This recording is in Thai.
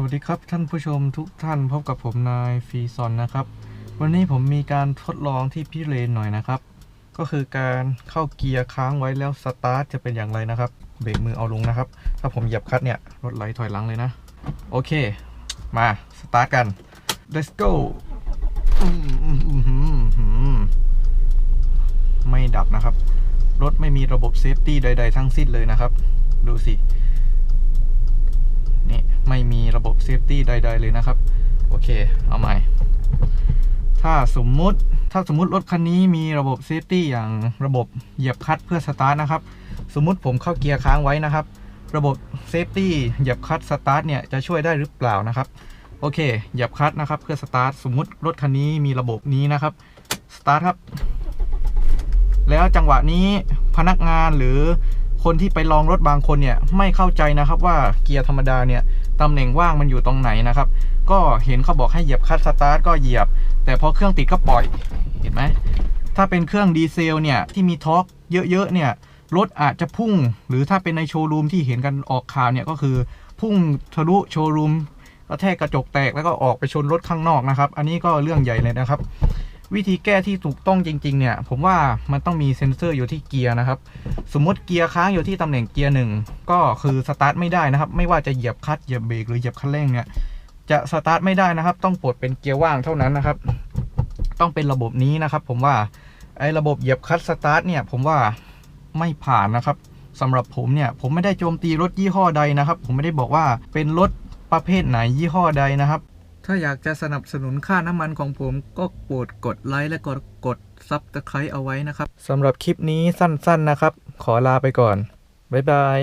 วัสดีครับท่านผู้ชมทุกท่านพบกับผมนายฟีซอนนะครับวันนี้ผมมีการทดลองที่พิเรนหน่อยนะครับก็คือการเข้าเกียร์ค้างไว้แล้วสตาร์ทจะเป็นอย่างไรนะครับเบรกมือเอาลงนะครับถ้าผมเหยียบคลัตช์เนี่ยรถไหลถอยหลังเลยนะโอเคมาสตาร์ทกัน let's go ไม่ดับนะครับรถไม่มีระบบเซฟตี้ใดๆทั้งสิ้นเลยนะครับดูสินี่ไม่มีระบบเซฟตี้ใดๆเลยนะครับโอเคเอาใหม่ถ้าสมมุติรถคันนี้มีระบบเซฟตี้อย่างระบบเหยียบคลัตช์เพื่อสตาร์ทนะครับสมมุติผมเข้าเกียร์ค้างไว้นะครับระบบเซฟตี้เหยียบคลัตช์สตาร์ทเนี่ยจะช่วยได้หรือเปล่านะครับโอเคเหยียบคลัตช์นะครับเพื่อสตาร์ทสมมุติรถคันนี้มีระบบนี้นะครับสตาร์ทครับแล้วจังหวะนี้พนักงานหรือคนที่ไปลองรถบางคนเนี่ยไม่เข้าใจนะครับว่าเกียร์ธรรมดาเนี่ยตำแหน่งว่างมันอยู่ตรงไหนนะครับก็เห็นเขาบอกให้เหยียบคลัตช์สตาร์ทก็เหยียบแต่พอเครื่องติดก็ปล่อยเห็นไหมถ้าเป็นเครื่องดีเซลเนี่ยที่มีทอร์กเยอะๆเนี่ยรถอาจจะพุ่งหรือถ้าเป็นในโชว์รูมที่เห็นกันออกข่าวเนี่ยก็คือพุ่งทะลุโชว์รูมกระแทกกระจกแตกแล้วก็ออกไปชนรถข้างนอกนะครับอันนี้ก็เรื่องใหญ่เลยนะครับวิธีแก้ที่ถูกต้องจริงๆเนี่ยผมว่ามันต้องมีเซ็นเซอร์อยู่ที่เกียร์นะครับสมมติเกียร์ค้างอยู่ที่ตำแหน่งเกียร์1ก็คือสตาร์ทไม่ได้นะครับไม่ว่าจะเหยียบคลัตช์เหยียบเบรกหรือเหยียบคันเร่งเนี่ยจะสตาร์ทไม่ได้นะครับต้องปลดเป็นเกียร์ว่างเท่านั้นนะครับต้องเป็นระบบนี้นะครับผมว่าไอ้ระบบเหยียบคลัตช์สตาร์ทเนี่ยผมว่าไม่ผ่านนะครับสำหรับผมเนี่ยผมไม่ได้โจมตีรถยี่ห้อใดนะครับผมไม่ได้บอกว่าเป็นรถประเภทไหนยี่ห้อใดนะครับถ้าอยากจะสนับสนุนค่าน้ำมันของผมก็โปรดกดไลค์และกด Subscribe เอาไว้นะครับสำหรับคลิปนี้สั้นๆนะครับขอลาไปก่อนบ๊ายบาย